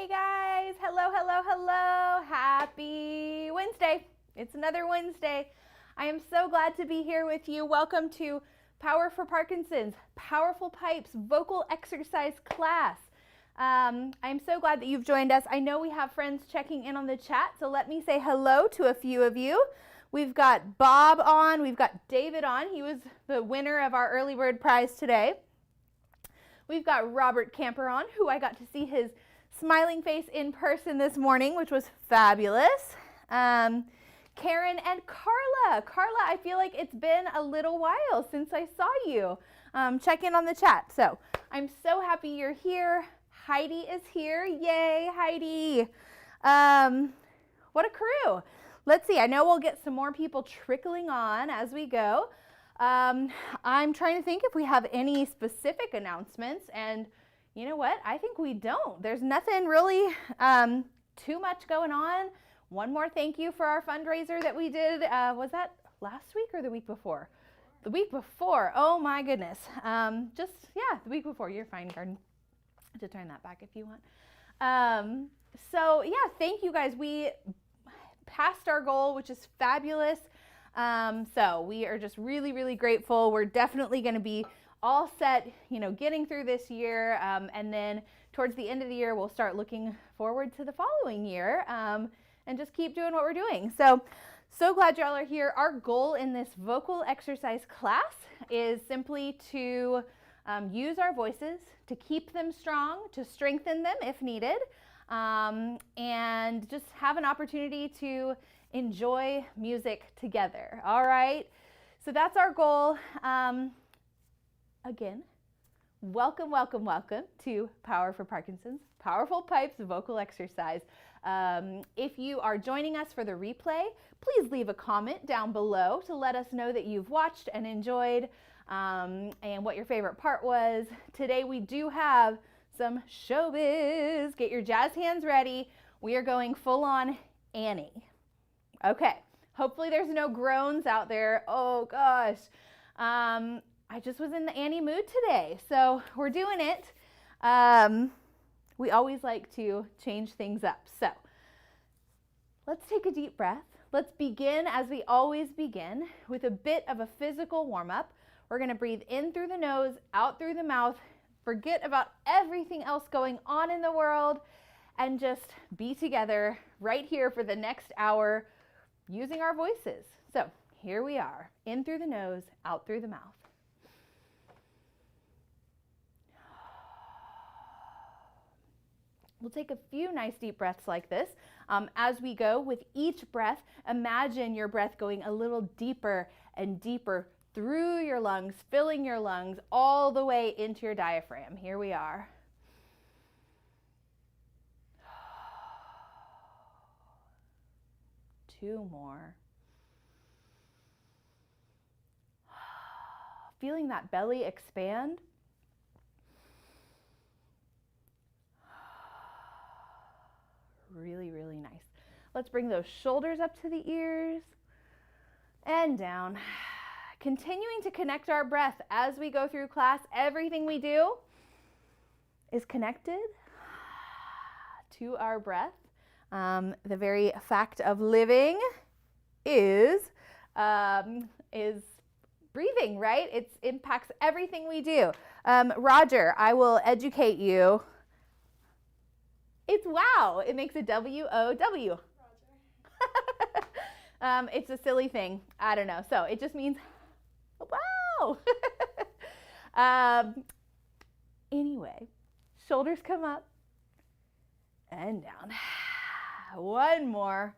Hey guys, hello, hello, hello. Happy Wednesday. It's another Wednesday. I am so glad to be here with you. Welcome to Power for Parkinson's, Powerful Pipes Vocal Exercise class. I'm so glad that you've joined us. I know we have friends checking in on the chat, so let me say hello to a few of you. We've got Bob on, we've got David on. He was the winner of our early bird prize today. We've got Robert Camper on, who I got to see his smiling face in person this morning, which was fabulous. Karen and Carla. Carla, I feel like it's been a little while since I saw you. Check in on the chat. So I'm so happy you're here. Heidi is here. Yay, Heidi. What a crew. Let's see. I know we'll get some more people trickling on as we go. I'm trying to think if we have any specific announcements, and you know what? I think we don't. There's nothing really too much going on. One more thank you for our fundraiser that we did. Was that last week or the week before? The week before. Oh my goodness. The week before. You're fine, Garden. To turn that back if you want. So yeah, thank you guys. We passed our goal, which is fabulous. So we are just really, really grateful. We're definitely going to be all set, getting through this year. And then towards the end of the year, we'll start looking forward to the following year and just keep doing what we're doing. So glad y'all are here. Our goal in this vocal exercise class is simply to use our voices, to keep them strong, to strengthen them if needed, and just have an opportunity to enjoy music together. All right, so that's our goal. Again, welcome to Power for Parkinson's, Powerful Pipes Vocal Exercise. If you are joining us for the replay, please leave a comment down below to let us know that you've watched and enjoyed and what your favorite part was. Today we do have some showbiz. Get your jazz hands ready. We are going full on Annie. Okay, hopefully there's no groans out there. Oh gosh, I just was in the Annie mood today, so we're doing it. We always like to change things up. So let's take a deep breath. Let's begin as we always begin with a bit of a physical warm-up. We're gonna breathe in through the nose, out through the mouth, forget about everything else going on in the world, and just be together right here for the next hour using our voices. So here we are, in through the nose, out through the mouth. We'll take a few nice deep breaths like this. As we go, with each breath, imagine your breath going a little deeper and deeper through your lungs, filling your lungs all the way into your diaphragm. Here we are. Two more. Feeling that belly expand. Really, really nice. Let's bring those shoulders up to the ears and down. Continuing to connect our breath as we go through class. Everything we do is connected to our breath. The very fact of living is breathing, right? It impacts everything we do. Roger, I will educate you. It's wow. It makes a W-O-W. Roger. It's a silly thing. I don't know. So it just means wow. Anyway, shoulders come up and down. One more.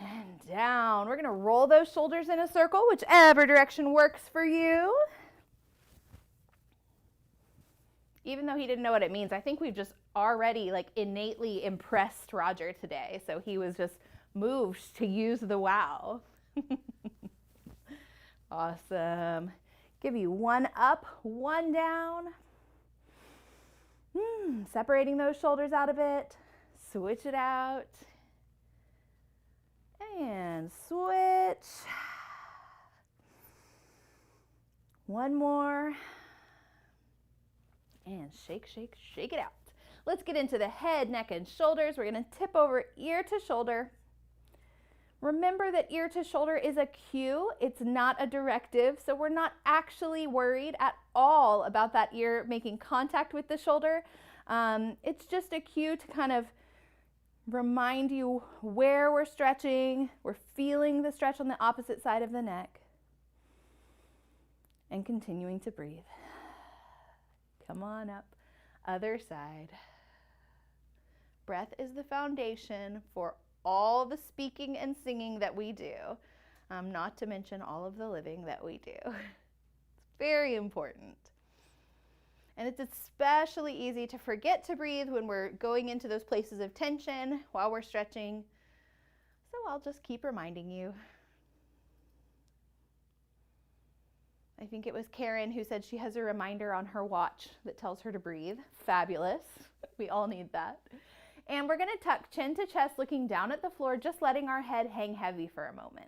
And down. We're going to roll those shoulders in a circle, whichever direction works for you. Even though he didn't know what it means, I think we've just already innately impressed Roger today. So he was just moved to use the wow. Awesome. Give you one up, one down. Separating those shoulders out a bit. Switch it out. And switch. One more. And shake, shake, shake it out. Let's get into the head, neck, and shoulders. We're going to tip over ear to shoulder. Remember that ear to shoulder is a cue. It's not a directive, so we're not actually worried at all about that ear making contact with the shoulder. It's just a cue to kind of remind you where we're stretching. We're feeling the stretch on the opposite side of the neck. And continuing to breathe. Come on up. Other side. Breath is the foundation for all the speaking and singing that we do, not to mention all of the living that we do. It's very important. And it's especially easy to forget to breathe when we're going into those places of tension while we're stretching. So I'll just keep reminding you. I think it was Karen who said she has a reminder on her watch that tells her to breathe. Fabulous. We all need that. And we're going to tuck chin to chest, looking down at the floor, just letting our head hang heavy for a moment.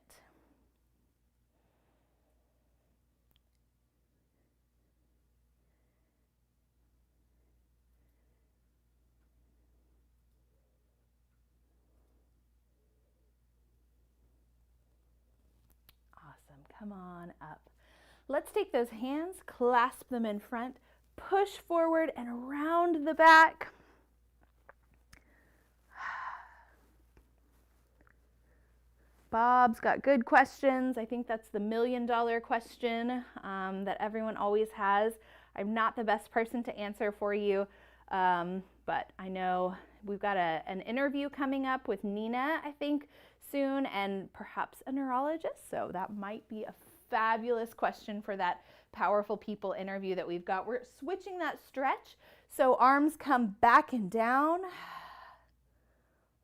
Awesome. Come on up. Let's take those hands, clasp them in front, push forward and around the back. Bob's got good questions. I think that's the $1,000,000 question that everyone always has. I'm not the best person to answer for you, but I know we've got an interview coming up with Nina, I think, soon, and perhaps a neurologist. So that might be a fabulous question for that Powerful People interview that we've got. We're switching that stretch, so arms come back and down.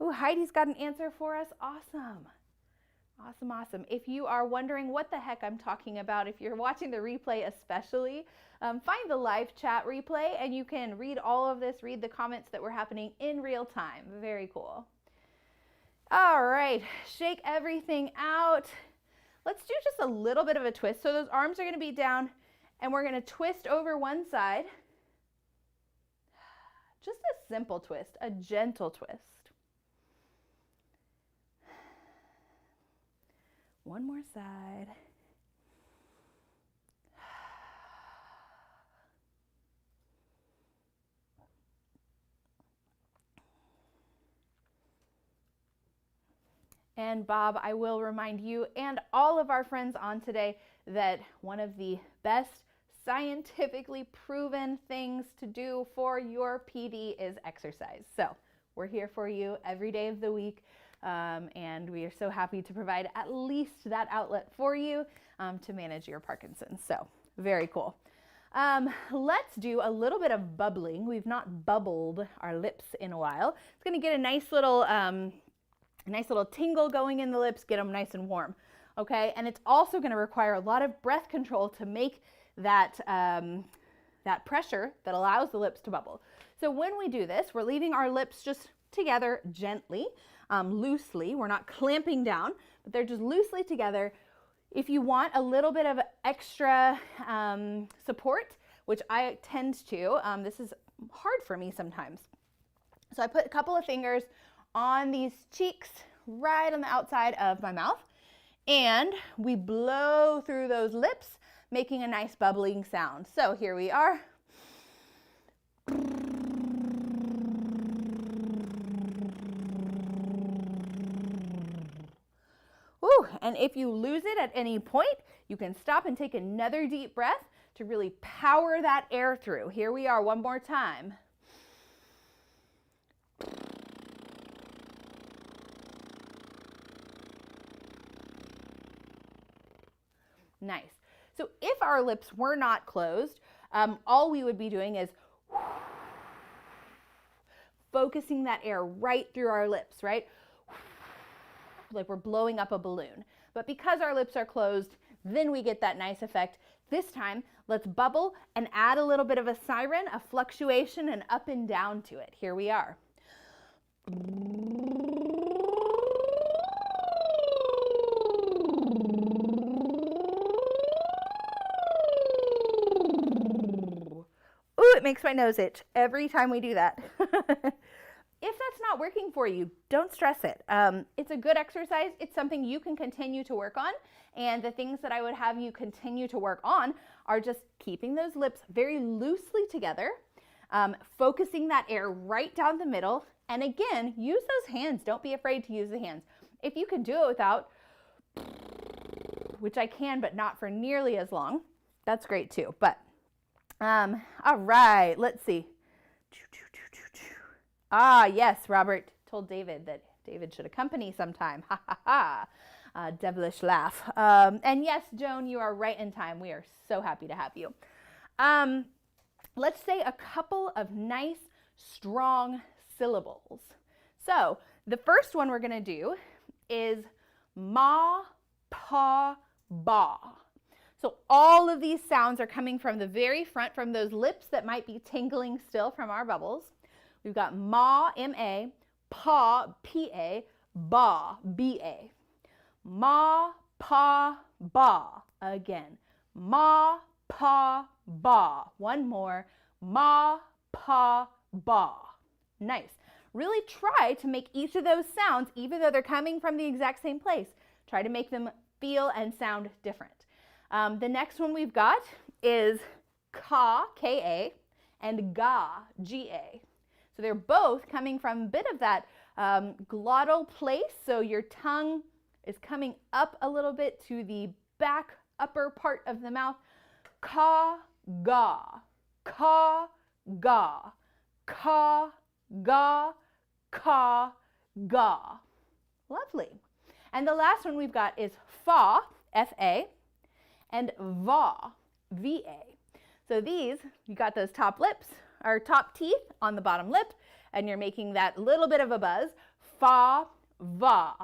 Ooh, Heidi's got an answer for us. Awesome. Awesome, awesome. If you are wondering what the heck I'm talking about, if you're watching the replay especially, find the live chat replay and you can read all of this, read the comments that were happening in real time. Very cool. All right, shake everything out. Let's do just a little bit of a twist. So those arms are going to be down and we're going to twist over one side. Just a simple twist, a gentle twist. One more side. And Bob, I will remind you and all of our friends on today that one of the best scientifically proven things to do for your PD is exercise. So we're here for you every day of the week. And we are so happy to provide at least that outlet for you to manage your Parkinson's. So very cool. Let's do a little bit of bubbling. We've not bubbled our lips in a while. It's going to get a nice little tingle going in the lips, get them nice and warm. Okay, and it's also going to require a lot of breath control to make that that pressure that allows the lips to bubble. So when we do this, we're leaving our lips just together gently. Loosely. We're not clamping down, but they're just loosely together. If you want a little bit of extra support, which I tend to, this is hard for me sometimes. So I put a couple of fingers on these cheeks, right on the outside of my mouth, and we blow through those lips, making a nice bubbling sound. So here we are. Woo. And if you lose it at any point, you can stop and take another deep breath to really power that air through. Here we are one more time. Nice. So if our lips were not closed, all we would be doing is focusing that air right through our lips, right? Like we're blowing up a balloon. But because our lips are closed, then we get that nice effect. This time, let's bubble and add a little bit of a siren, a fluctuation, and up and down to it. Here we are. Ooh, it makes my nose itch every time we do that. If that's not working for you, don't stress it. It's a good exercise. It's something you can continue to work on. And the things that I would have you continue to work on are just keeping those lips very loosely together, focusing that air right down the middle. And again, use those hands. Don't be afraid to use the hands. If you can do it without, which I can, but not for nearly as long, that's great too. But all right, let's see. Ah, yes, Robert told David that David should accompany sometime. Ha ha ha. Devilish laugh. And yes, Joan, you are right in time. We are so happy to have you. Let's say a couple of nice, strong syllables. So the first one we're going to do is ma, pa, ba. So all of these sounds are coming from the very front, from those lips that might be tingling still from our bubbles. We've got ma, M-A, pa, P-A, ba, B-A. Ma, pa, ba. Again. Ma, pa, ba. One more. Ma, pa, ba. Nice. Really try to make each of those sounds, even though they're coming from the exact same place, try to make them feel and sound different. The next one we've got is ka, K-A, and ga, G-A. So they're both coming from a bit of that glottal place. So your tongue is coming up a little bit to the back upper part of the mouth. Ka, ga, ka, ga, ka, ga, ka, ga. Lovely. And the last one we've got is fa, F-A, and va, V-A. So these, you got those top lips, or top teeth on the bottom lip, and you're making that little bit of a buzz. Fa, va,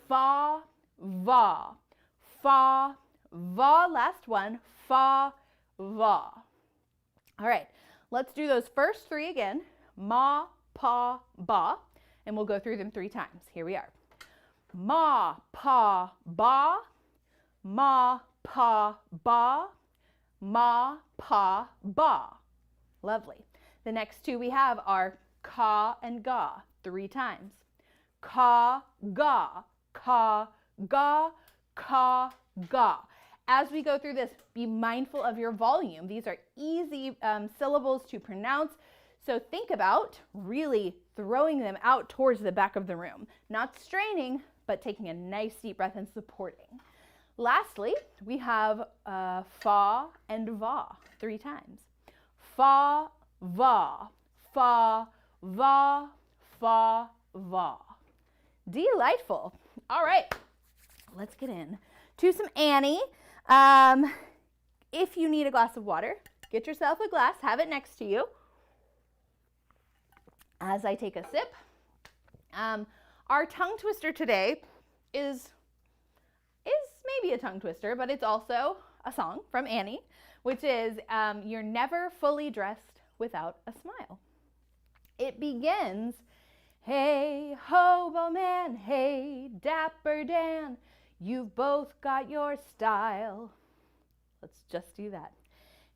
fa, va, fa, va. Last one, fa, va. All right, let's do those first three again. Ma, pa, ba, and we'll go through them 3 times. Here we are. Ma, pa, ba, ma, pa, ba, ma, pa, ba. Lovely. The next 2 we have are ka and ga, 3 times. Ka, ga, ka, ga, ka, ga. As we go through this, be mindful of your volume. These are easy syllables to pronounce, so think about really throwing them out towards the back of the room. Not straining, but taking a nice deep breath and supporting. Lastly, we have fa and va, 3 times. Fa, va, fa, va, fa, va. Delightful. All right, let's get in to some Annie. If you need a glass of water, get yourself a glass, have it next to you. As I take a sip, our tongue twister today is maybe a tongue twister, but it's also a song from Annie, which is You're Never Fully Dressed Without a Smile. It begins, hey, hobo man, hey, dapper Dan, you've both got your style. Let's just do that.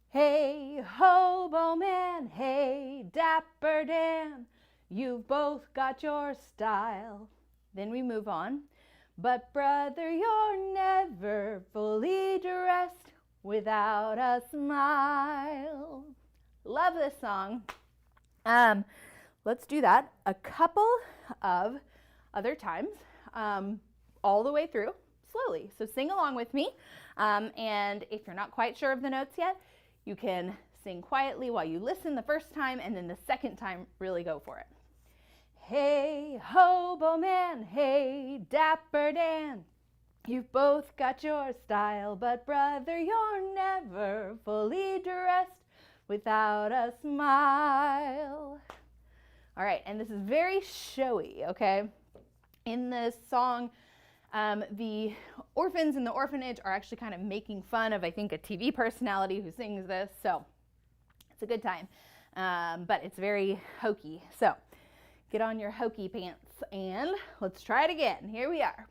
Hey, hobo man, hey, dapper Dan, you've both got your style. Then we move on. But brother, you're never fully dressed without a smile. Love this song. Let's do that a couple of other times, all the way through, slowly. So sing along with me. And if you're not quite sure of the notes yet, you can sing quietly while you listen the first time, and then the second time, really go for it. Hey, hobo man, hey, dapper Dan, you've both got your style, but brother, you're never fully dressed without a smile. All right, and this is very showy, okay? In this song, the orphans in the orphanage are actually kind of making fun of, I think, a TV personality who sings this, so it's a good time, but it's very hokey. So get on your hokey pants and let's try it again. Here we are.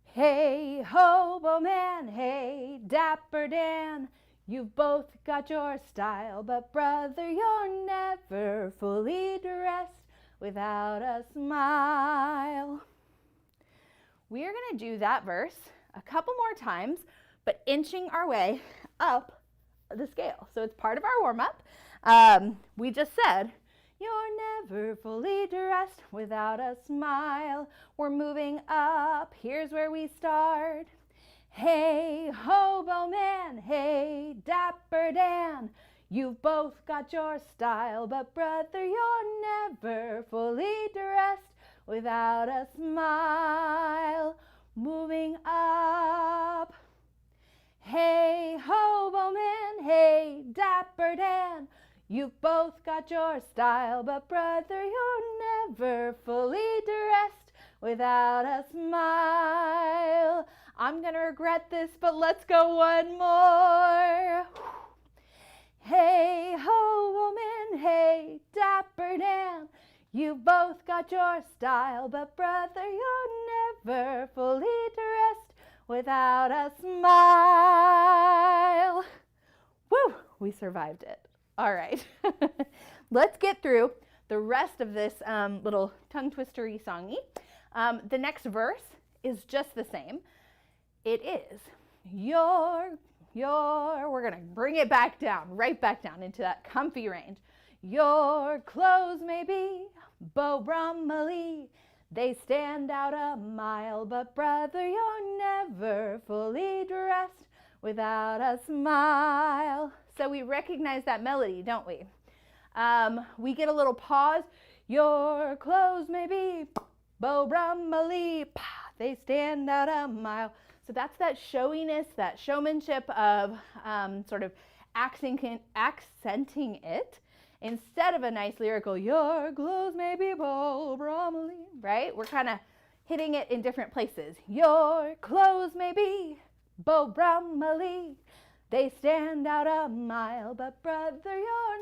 Hey, hobo man, hey, dapper Dan, You've both got your style, but brother, you're never fully dressed without a smile. We are going to do that verse a couple more times, but inching our way up the scale. So it's part of our warm-up. We just said, you're never fully dressed without a smile. We're moving up. Here's where we start. Hey, hobo man, hey, dapper Dan, you've both got your style, but brother, you're never fully dressed without a smile. Moving up. Hey, hobo man, hey, dapper Dan, you've both got your style, but brother, you're never fully dressed without a smile. I'm gonna regret this, but let's go one more. Hey, hobo man, hey, dapper Dan, you've both got your style, but brother, you're never fully dressed without a smile. Woo, we survived it. All right, let's get through the rest of this little tongue twistery songy. The next verse is just the same. It is we're gonna bring it back down, right back down into that comfy range. Your clothes may be Beau Brummely, they stand out a mile, but brother, you're never fully dressed without a smile. So we recognize that melody, don't we? We get a little pause. Your clothes may be Beau Brummely, they stand out a mile. So that's that showiness, that showmanship of sort of accenting it instead of a nice lyrical, your clothes may be Beau Brummely, right? We're kind of hitting it in different places. Your clothes may be Beau Brummely, they stand out a mile, but brother, you're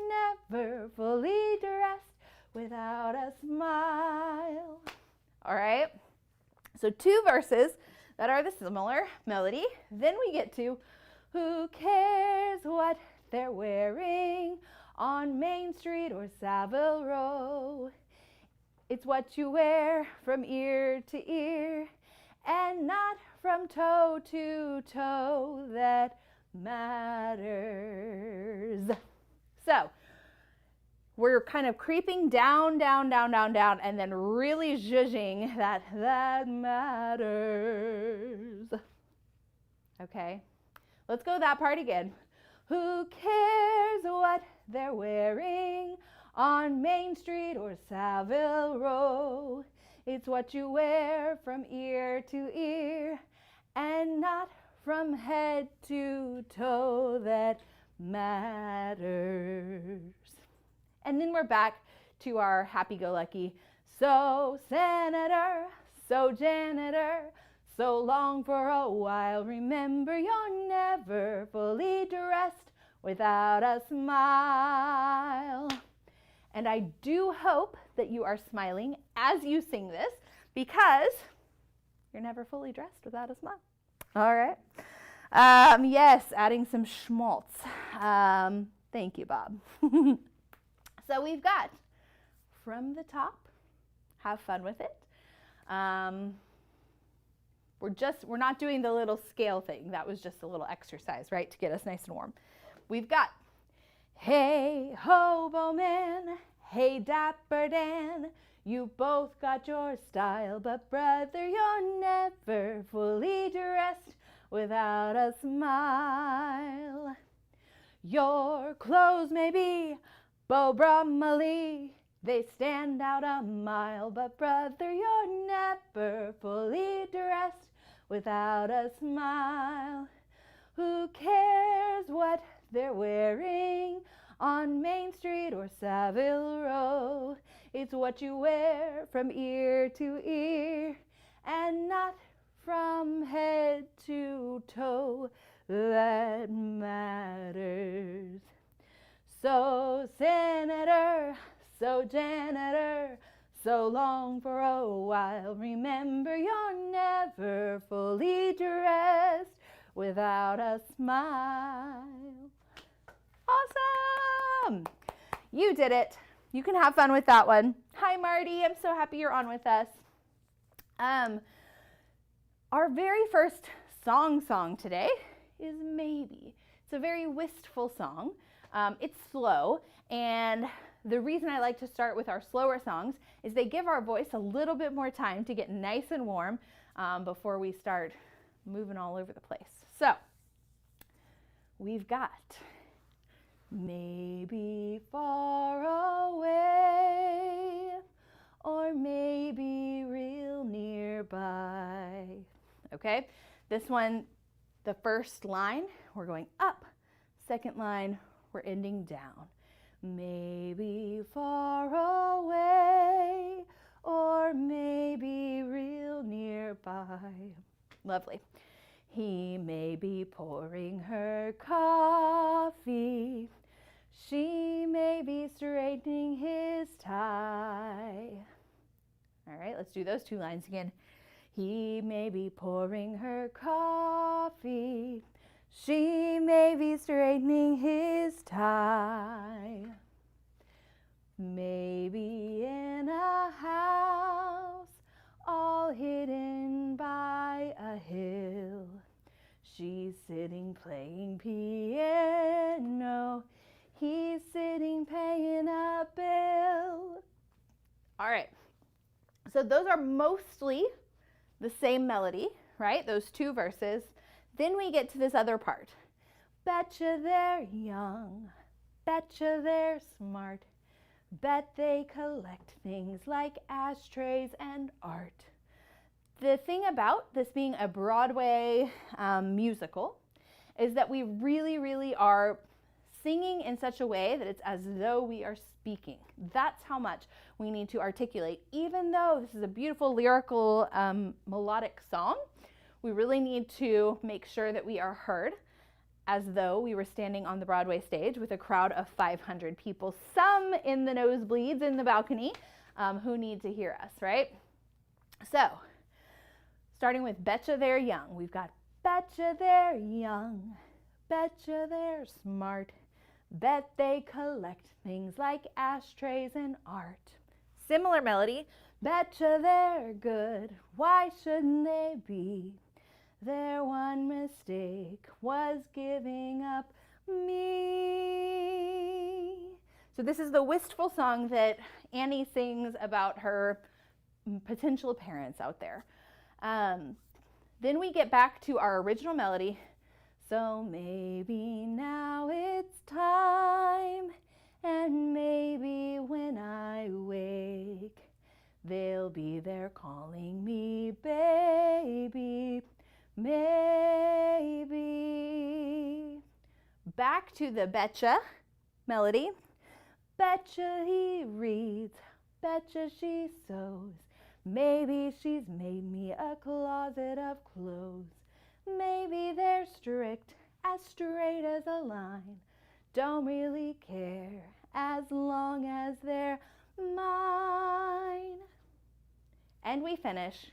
never fully dressed without a smile. All right, so two verses that are the similar melody. Then we get to, who cares what they're wearing on Main Street or Savile Row? It's what you wear from ear to ear and not from toe to toe that matters. So we're kind of creeping down, down, down, down, down, and then really zhuzhing that matters. Okay, let's go that part again. Who cares what they're wearing on Main Street or Savile Row? It's what you wear from ear to ear and not from head to toe that matters. And then we're back to our happy-go-lucky. So senator, so janitor, so long for a while. Remember, you're never fully dressed without a smile. And I do hope that you are smiling as you sing this, because you're never fully dressed without a smile. All right. Yes, adding some schmaltz. Thank you, Bob. So we've got from the top, have fun with it. We're not doing the little scale thing. That was just a little exercise, right, to get us nice and warm. We've got, hey, hobo man, hey, dapper Dan, you both got your style, but brother, you're never fully dressed without a smile. Your clothes may be Beau Brummely, they stand out a mile, but brother, you're never fully dressed without a smile. Who cares what they're wearing on Main Street or Savile Row? It's what you wear from ear to ear and not from head to toe that matters. So senator, so janitor, so long for a while. Remember, you're never fully dressed without a smile. Awesome! You did it. You can have fun with that one. Hi, Marty. I'm so happy you're on with us. Our very first song today is Maybe. It's a very wistful song. It's slow, and the reason I like to start with our slower songs is they give our voice a little bit more time to get nice and warm before we start moving all over the place. So, we've got maybe far away, or maybe real nearby. Okay, this one, the first line, we're going up. Second line, we're ending down. Maybe far away, or maybe real nearby. Lovely. He may be pouring her coffee. She may be straightening his tie. All right, let's do those two lines again. He may be pouring her coffee. She may be straightening his tie. Maybe in a house all hidden by a hill. She's sitting playing piano. He's sitting paying a bill. All right, so those are mostly the same melody, right? Those two verses. Then we get to this other part. Betcha they're young, betcha they're smart, bet they collect things like ashtrays and art. The thing about this being a Broadway musical is that we really are singing in such a way that it's as though we are speaking. That's how much we need to articulate. Even though this is a beautiful lyrical melodic song, we really need to make sure that we are heard as though we were standing on the Broadway stage with a crowd of 500 people, some in the nosebleeds in the balcony, who need to hear us, right? So, starting with betcha they're young, we've got betcha they're young, betcha they're smart, bet they collect things like ashtrays and art. Similar melody, betcha they're good, why shouldn't they be? Their one mistake was giving up me. So this is the wistful song that Annie sings about her potential parents out there. Then we get back to our original melody. So maybe now it's time, and maybe when I wake, they'll be there calling me baby. Maybe. Back to the betcha melody. Betcha he reads, betcha she sews. Maybe she's made me a closet of clothes. Maybe they're strict, as straight as a line. Don't really care as long as they're mine. And we finish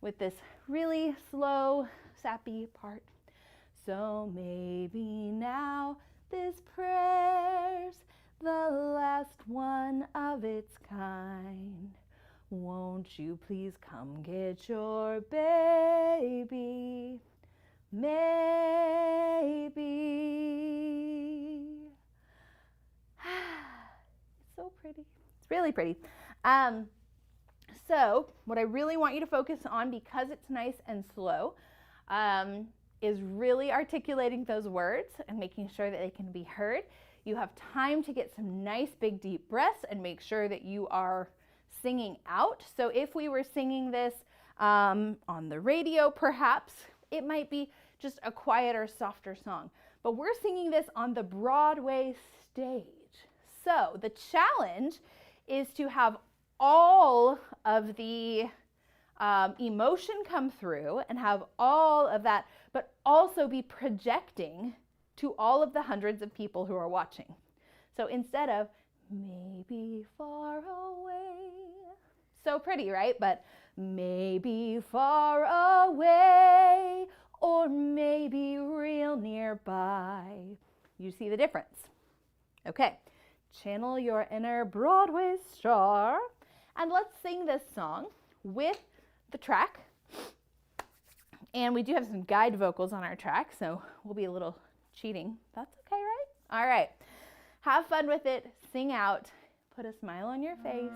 with this really slow, sappy part. So maybe now this prayer's the last one of its kind. Won't you please come get your baby? Maybe. It's so pretty. It's really pretty. So what I really want you to focus on, because it's nice and slow, is really articulating those words and making sure that they can be heard. You have time to get some nice big deep breaths and make sure that you are singing out. So if we were singing this on the radio perhaps, it might be just a quieter, softer song. But we're singing this on the Broadway stage. So the challenge is to have all of the emotion come through and have all of that, but also be projecting to all of the hundreds of people who are watching. So instead of maybe far away, so pretty, right? But maybe far away, or maybe real nearby. You see the difference? Okay, channel your inner Broadway star, and let's sing this song with the track. And we do have some guide vocals on our track, so we'll be a little cheating. That's okay, right? All right, have fun with it, sing out, put a smile on your face.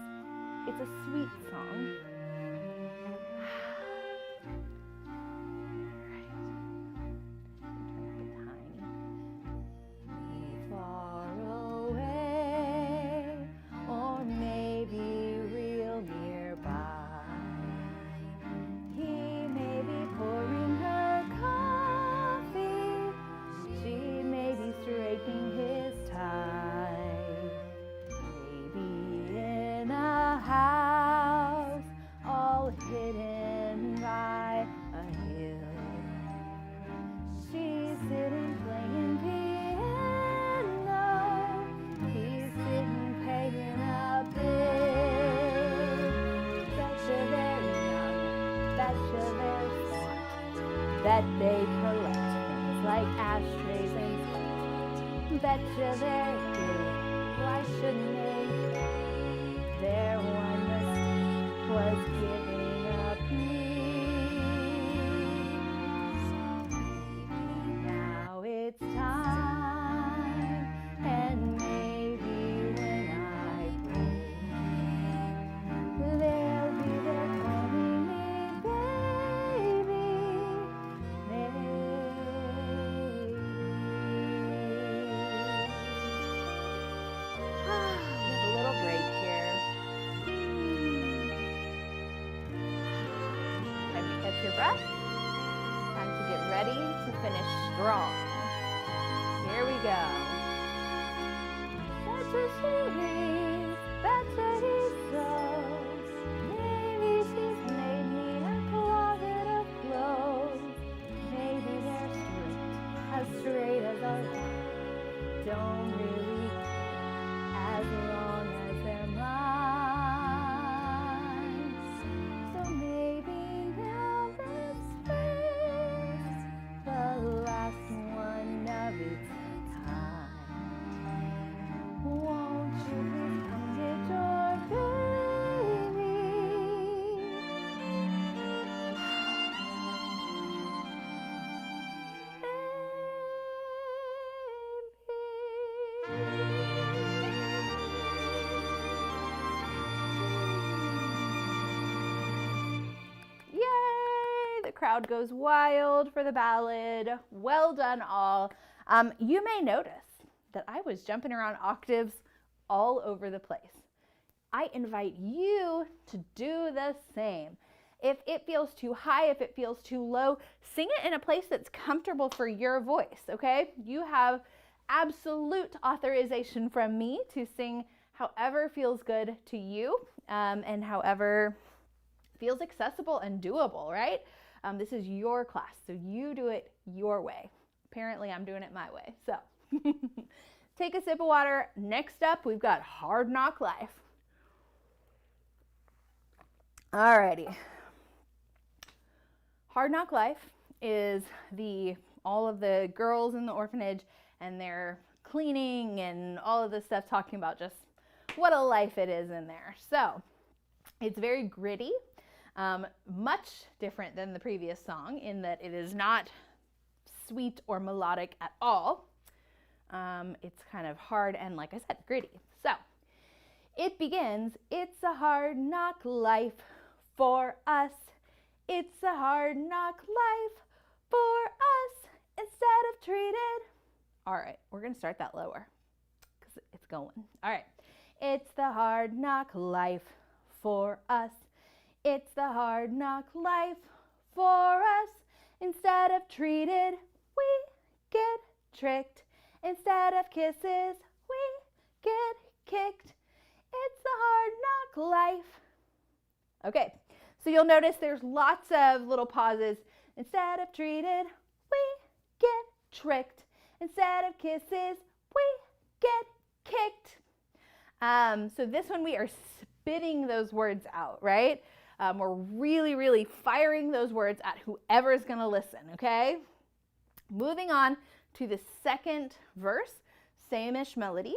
It's a sweet song. That they collect things like ashtrays and sweets. Betcha they're good, why shouldn't they? Their one mistake was giving up me. Now it's time, and maybe when I break, they'll be there calling me baby. Your breath. Time to get ready to finish strong. Here we go. Such a sweet, that's a he sews. Maybe she's made me a closet of clothes. Maybe they're straight as a line. Don't really care as long as they're mine. So maybe crowd goes wild for the ballad. Well done all. You may notice that I was jumping around octaves all over the place. I invite you to do the same. If it feels too high, if it feels too low, sing it in a place that's comfortable for your voice, okay? You have absolute authorization from me to sing however feels good to you, and however feels accessible and doable, right? This is your class, so you do it your way. Apparently, I'm doing it my way, so. Take a sip of water. Next up, we've got Hard Knock Life. Alrighty. Hard Knock Life is all of the girls in the orphanage and their cleaning and all of this stuff, talking about just what a life it is in there. So it's very gritty. Much different than the previous song in that it is not sweet or melodic at all. It's kind of hard and, like I said, gritty. So it begins, it's a hard knock life for us. It's a hard knock life for us instead of treated. All right, we're going to start that lower because it's going. All right, it's the hard knock life for us. It's the hard knock life for us. Instead of treated, we get tricked. Instead of kisses, we get kicked. It's the hard knock life. Okay, so you'll notice there's lots of little pauses. Instead of treated, we get tricked. Instead of kisses, we get kicked. So this one we are spitting those words out, right? We're really, really firing those words at whoever is going to listen, okay? Moving on to the second verse, same-ish melody.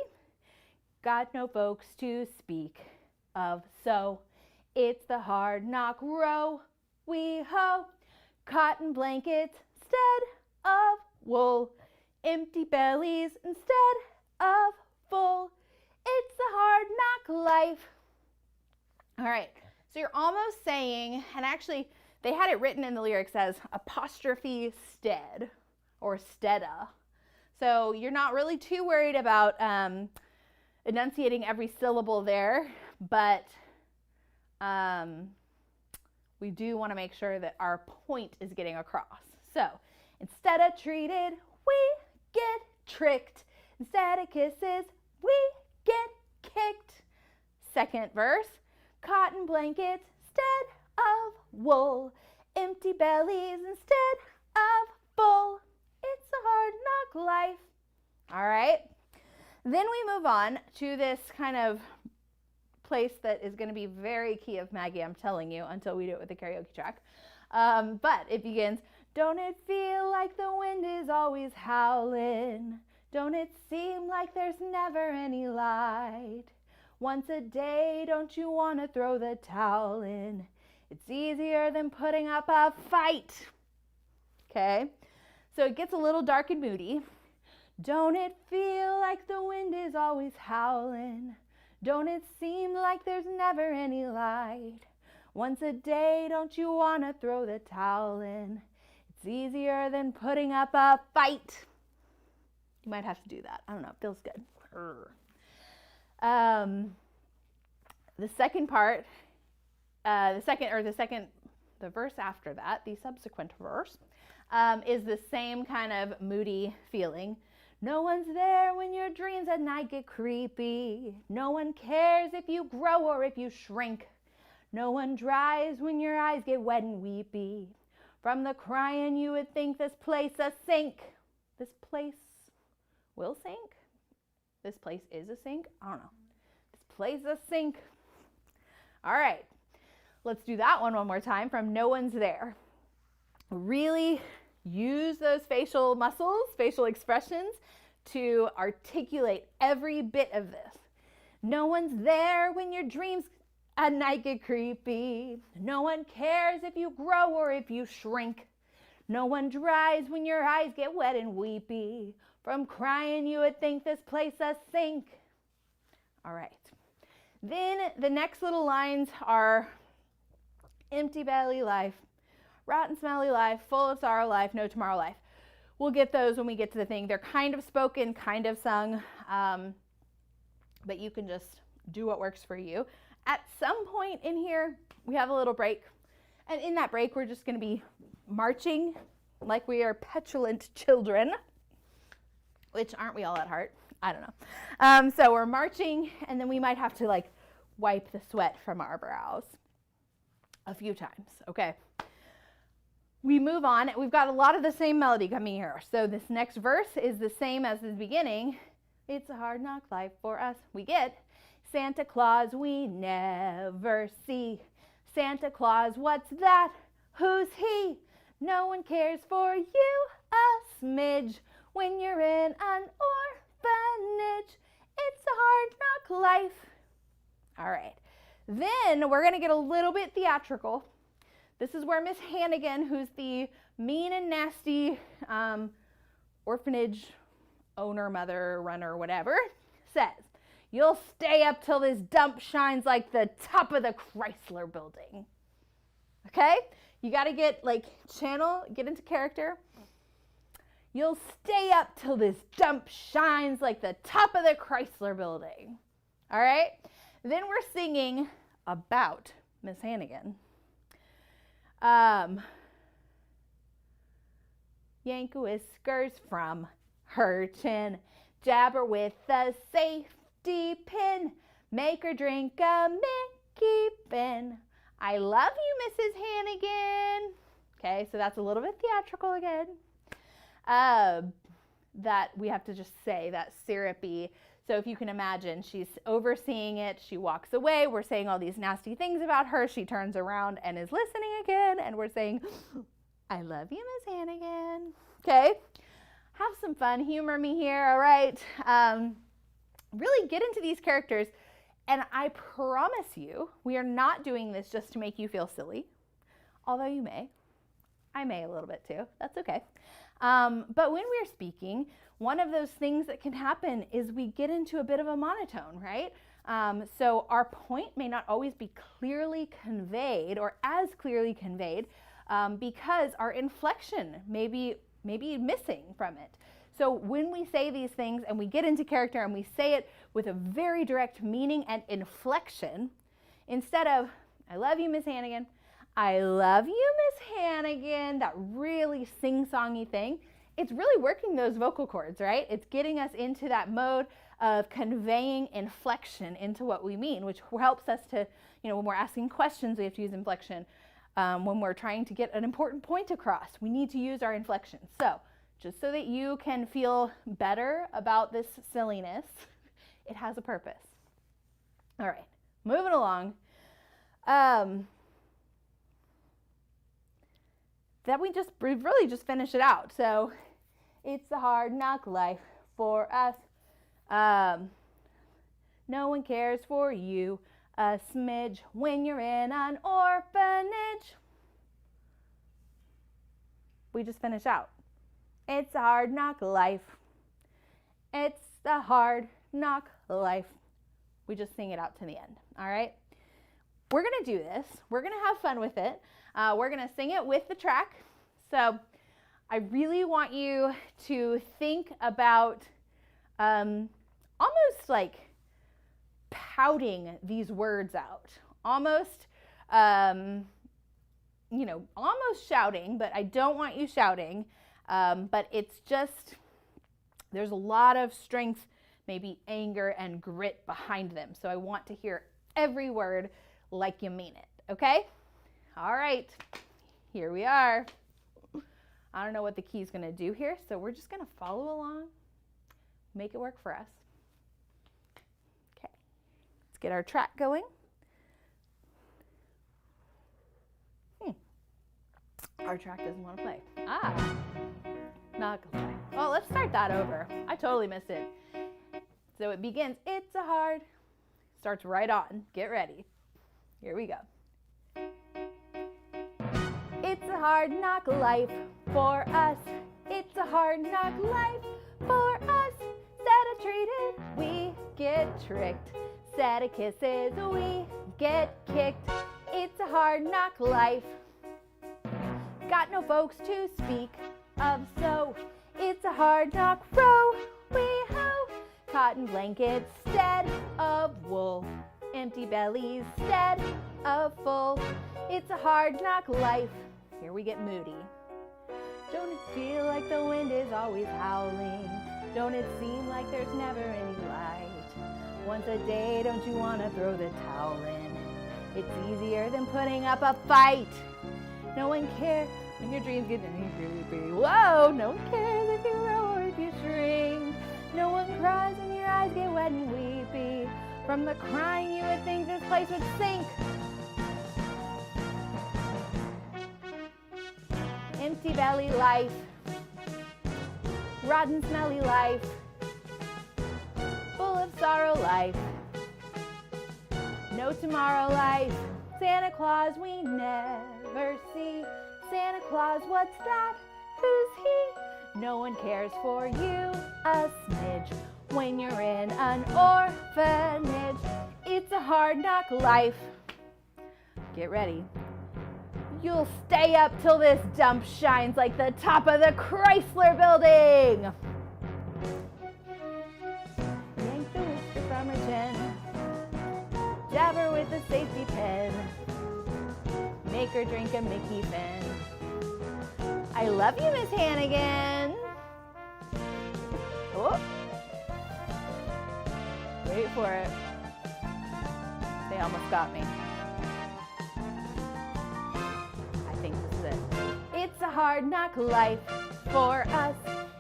Got no folks to speak of, so it's the hard knock row we hoe. Cotton blankets instead of wool, empty bellies instead of full. It's the hard knock life. All right, so you're almost saying, and actually they had it written in the lyrics as apostrophe stead or steada. So you're not really too worried about enunciating every syllable there, but we do want to make sure that our point is getting across. So instead of treated, we get tricked. Instead of kisses, we get kicked. Second verse, cotton blankets instead of wool, empty bellies instead of full. It's a hard knock life. All right. Then we move on to this kind of place that is going to be very key of Maggie, I'm telling you, until we do it with the karaoke track. But it begins, don't it feel like the wind is always howling? Don't it seem like there's never any light? Once a day, don't you want to throw the towel in? It's easier than putting up a fight. Okay, so it gets a little dark and moody. Don't it feel like the wind is always howling? Don't it seem like there's never any light? Once a day, don't you want to throw the towel in? It's easier than putting up a fight. You might have to do that. I don't know, it feels good. The second part, the verse after that, the subsequent verse, is the same kind of moody feeling. No one's there when your dreams at night get creepy. No one cares if you grow or if you shrink. No one dries when your eyes get wet and weepy. From the crying you would think this place a sink. This place will sink? This place is a sink? I don't know. This place a sink. All right, let's do that one more time from no one's there. Really use those facial muscles, facial expressions to articulate every bit of this. No one's there when your dreams at night get creepy. No one cares if you grow or if you shrink. No one dries when your eyes get wet and weepy. From crying you would think this place a sink. All right. Then the next little lines are empty belly life, rotten smelly life, full of sorrow life, no tomorrow life. We'll get those when we get to the thing. They're kind of spoken, kind of sung, but you can just do what works for you. At some point in here, we have a little break. And in that break, we're just going to be marching like we are petulant children, which aren't we all at heart? I don't know. So we're marching, and then we might have to like wipe the sweat from our brows a few times, okay? We move on. We've got a lot of the same melody coming here. So this next verse is the same as the beginning. It's a hard knock life for us. We get Santa Claus we never see. Santa Claus, what's that? Who's he? No one cares for you a smidge when you're in an orphanage. It's a hard knock life. All right. Then we're going to get a little bit theatrical. This is where Miss Hannigan, who's the mean and nasty orphanage owner, mother, runner, whatever, says, you'll stay up till this dump shines like the top of the Chrysler building. Okay? You got to get get into character. You'll stay up till this dump shines like the top of the Chrysler building. All right? Then we're singing about Miss Hannigan. Yank whiskers from her chin, jab her with a safety pin, make her drink a Mickey bin. I love you, Mrs. Hannigan. Okay, so that's a little bit theatrical again. That we have to just say that syrupy So if you can imagine, she's overseeing it. She walks away. We're saying all these nasty things about her. She turns around and is listening again. And we're saying, I love you, Miss Hannigan. Okay? Have some fun. Humor me here, all right? Really get into these characters. And I promise you, we are not doing this just to make you feel silly. Although you may. I may a little bit too. That's okay. But when we're speaking, one of those things that can happen is we get into a bit of a monotone, right? So our point may not always be clearly conveyed or as clearly conveyed because our inflection may be missing from it. So when we say these things and we get into character and we say it with a very direct meaning and inflection, instead of, I love you, Miss Hannigan, I love you, Miss Hannigan, that really sing-songy thing, it's really working those vocal cords, right? It's getting us into that mode of conveying inflection into what we mean, which helps us to, when we're asking questions, we have to use inflection. When we're trying to get an important point across, we need to use our inflection. So, just so that you can feel better about this silliness, it has a purpose. All right, moving along. That we really just finish it out. So, it's a hard knock life for us. No one cares for you a smidge when you're in an orphanage. We just finish out. It's a hard knock life. It's a hard knock life. We just sing it out to the end, all right? We're gonna do this. We're gonna have fun with it. We're gonna sing it with the track. So I really want you to think about almost like pouting these words out. Almost, almost shouting, but I don't want you shouting. But it's just, there's a lot of strength, maybe anger and grit behind them. So I want to hear every word like you mean it, okay? All right, here we are. I don't know what the key's gonna do here, so we're just gonna follow along, make it work for us. Okay, let's get our track going. Our track doesn't want to play. Not gonna play. Well, let's start that over. I totally missed it. So it begins, it's a hard, starts right on. Get ready. Here we go. It's a hard knock life for us. It's a hard knock life for us. Set of treated, we get tricked. Set of kisses, we get kicked. It's a hard knock life. Got no folks to speak of, so it's a hard knock row, wee-ho. Cotton blankets instead of wool. Empty bellies instead of full. It's a hard knock life. Here we get moody. Don't it feel like the wind is always howling? Don't it seem like there's never any light? Once a day, don't you want to throw the towel in? It's easier than putting up a fight. No one cares when your dreams get creepy. Whoa, no one cares if you grow or if you shrink. No one cries when your eyes get wet and weepy. From the crying, you would think this place would sink. Empty belly life, rotten smelly life, full of sorrow life, no tomorrow life. Santa Claus we never see. Santa Claus, what's that? Who's he? No one cares for you a smidge when you're in an orphanage. It's a hard knock life. Get ready. You'll stay up till this dump shines like the top of the Chrysler building. Yank the whisker from her chin. Jab her with a safety pin. Make her drink a Mickey Finn. I love you, Miss Hannigan. Oh. Wait for it. They almost got me. I think this is it. It's a hard knock life for us.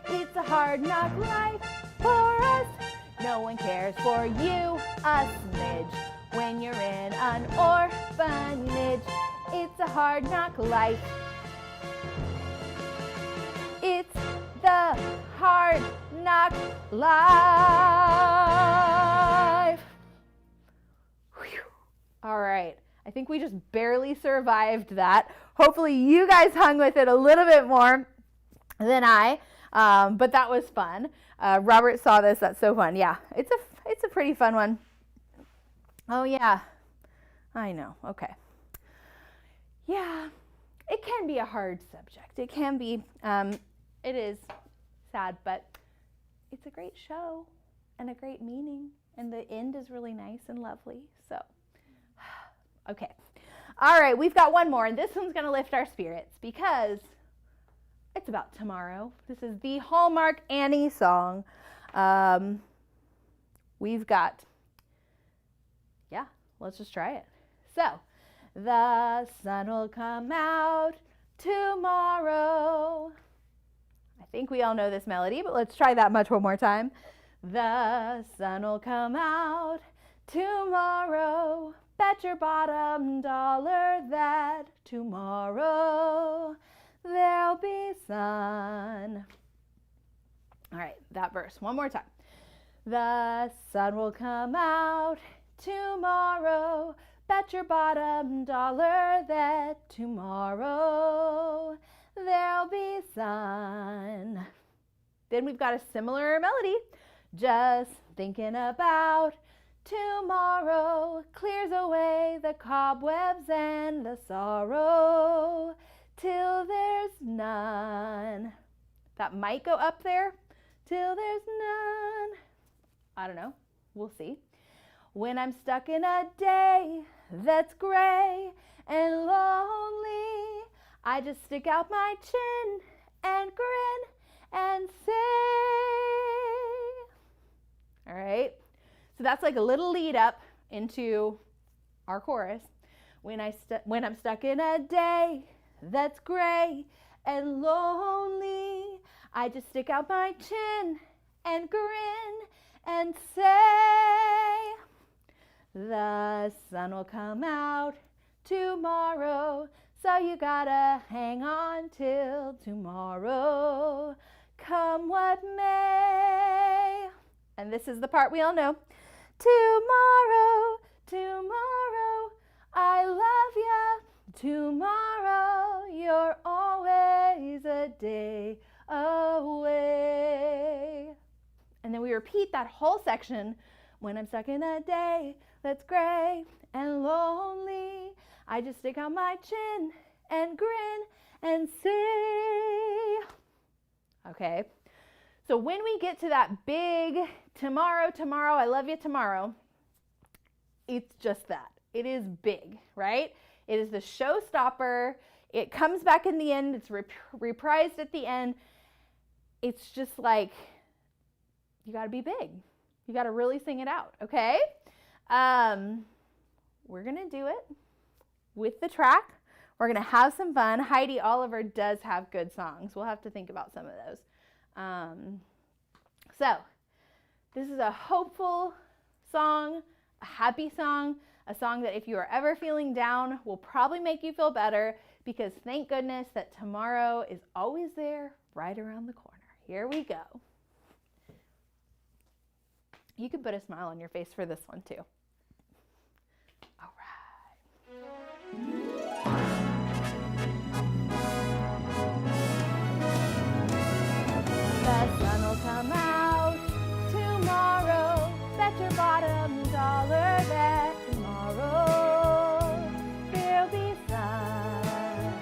It's a hard knock life for us. No one cares for you a smidge. When you're in an orphanage, it's a hard knock life. It's the hard knock life. Whew. All right, I think we just barely survived that. Hopefully you guys hung with it a little bit more than I, but that was fun. Robert saw this, that's so fun. Yeah, it's a pretty fun one. Oh yeah, I know, okay. Yeah, it can be a hard subject. It can be, it is sad, but it's a great show and a great meaning, and the end is really nice and lovely, so, okay. All right, we've got one more, and this one's gonna lift our spirits because it's about tomorrow. This is the Hallmark Annie song. We've got, yeah, let's just try it. So, the sun will come out tomorrow. I think we all know this melody, but let's try that much one more time. The sun will come out tomorrow. Bet your bottom dollar that tomorrow there'll be sun. All right, that verse, one more time. The sun will come out tomorrow. Bet your bottom dollar that tomorrow there'll be sun. Then we've got a similar melody. Just thinking about tomorrow clears away the cobwebs and the sorrow till there's none. That might go up there. Till there's none. I don't know. We'll see. When I'm stuck in a day that's gray and lonely, I just stick out my chin and grin and say. All right. So that's like a little lead up into our chorus. When I'm stuck in a day that's gray and lonely, I just stick out my chin and grin and say, the sun will come out tomorrow, so you gotta hang on till tomorrow, come what may. And this is the part we all know. Tomorrow, tomorrow, I love ya. Tomorrow, you're always a day away. And then we repeat that whole section. When I'm stuck in a day that's gray and lonely, I just stick out my chin and grin and say. Okay, so when we get to that big tomorrow, tomorrow, I love you tomorrow, it's just that. It is big, right? It is the showstopper. It comes back in the end. It's reprised at the end. It's just like, you got to be big. You got to really sing it out, okay? We're going to do it with the track. We're going to have some fun. Heidi Oliver does have good songs. We'll have to think about some of those. So this is a hopeful song, a happy song, a song that if you are ever feeling down will probably make you feel better, because thank goodness that tomorrow is always there, right around the corner. Here we go. You can put a smile on your face for this one too. All right. The sun will come out tomorrow. Bet your bottom dollar that tomorrow there'll be sun.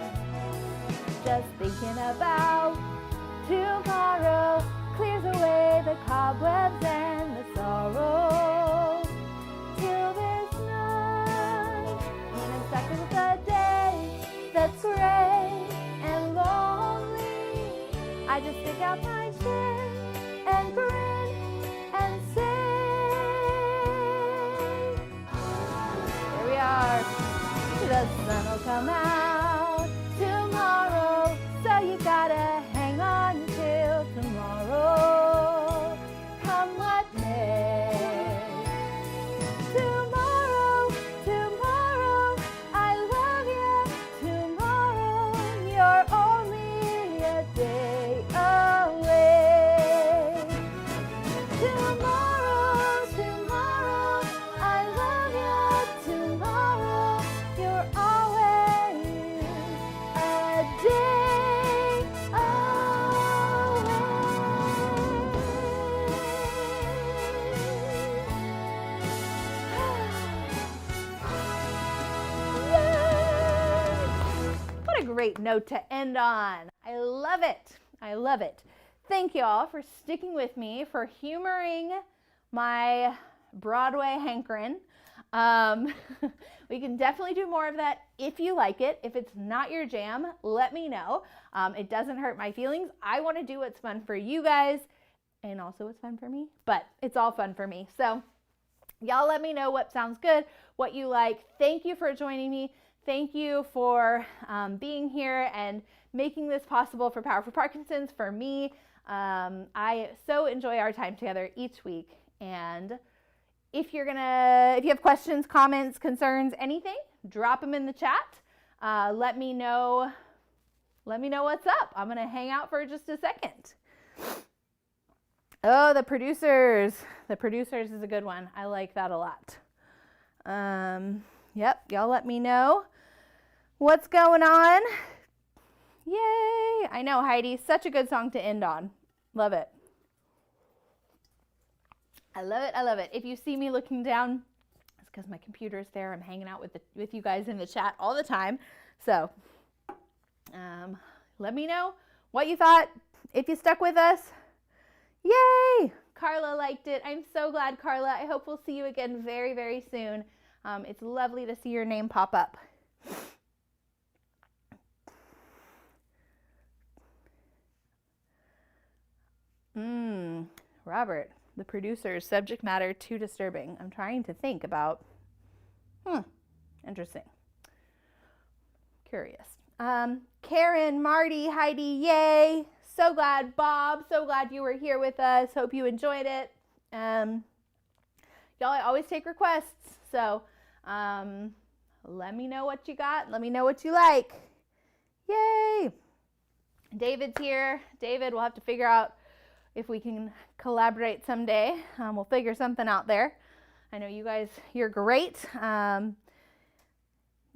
Just thinking about tomorrow clears away the cobwebs and the sorrow till there's none. When I'm stuck with a day that's gray and lonely, I just stick out my chin and grin and say, here we are. The sun will come out tomorrow, so you gotta hang on till tomorrow, come what may. great note to end on. I love it. I love it. Thank you all for sticking with me, for humoring my Broadway hankering. We can definitely do more of that if you like it. If it's not your jam, let me know. It doesn't hurt my feelings. I want to do what's fun for you guys and also what's fun for me, but it's all fun for me. So y'all let me know what sounds good, what you like. Thank you for joining me. Thank you for being here and making this possible for Power for Parkinson's, for me. I so enjoy our time together each week. And if you have questions, comments, concerns, anything, drop them in the chat. Let me know what's up. I'm going to hang out for just a second. Oh, the producers. The producers is a good one. I like that a lot. Yep, y'all let me know what's going on. Yay! I know, Heidi, such a good song to end on. Love it. I love it. I love it. If you see me looking down, it's because my computer's there. I'm hanging out with you guys in the chat all the time. So let me know what you thought. If you stuck with us, yay! Carla liked it. I'm so glad, Carla. I hope we'll see you again very, very soon. It's lovely to see your name pop up. Robert, the producer's subject matter too disturbing. I'm trying to think about, interesting. Curious. Karen, Marty, Heidi, yay. So glad, Bob, so glad you were here with us. Hope you enjoyed it. Y'all, I always take requests, so let me know what you got. Let me know what you like. Yay. David's here. David, we'll have to figure out if we can collaborate someday. We'll figure something out there. I know you guys, you're great.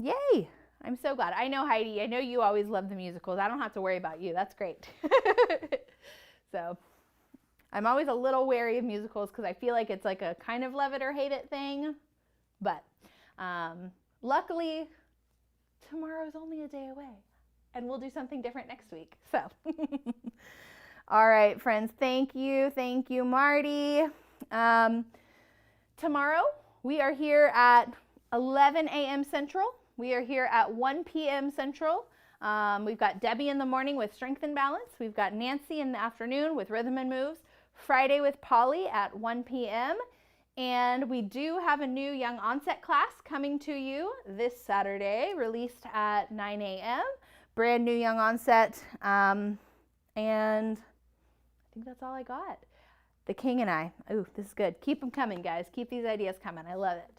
Yay. I'm so glad. I know, Heidi, I know you always love the musicals. I don't have to worry about you. That's great. So I'm always a little wary of musicals because I feel like it's like a kind of love it or hate it thing. But luckily, tomorrow's only a day away. And we'll do something different next week. So, all right, friends, thank you, Marty. Tomorrow, we are here at 11 a.m. Central. We are here at 1 p.m. Central. We've got Debbie in the morning with Strength and Balance. We've got Nancy in the afternoon with Rhythm and Moves. Friday with Polly at 1 p.m. And we do have a new Young Onset class coming to you this Saturday, released at 9 a.m. Brand new Young Onset. And I think that's all I got. The King and I. Ooh, this is good. Keep them coming, guys. Keep these ideas coming. I love it.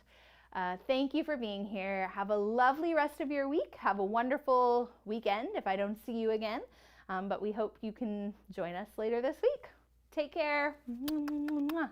Thank you for being here. Have a lovely rest of your week. Have a wonderful weekend if I don't see you again. But we hope you can join us later this week. Take care. Mwah.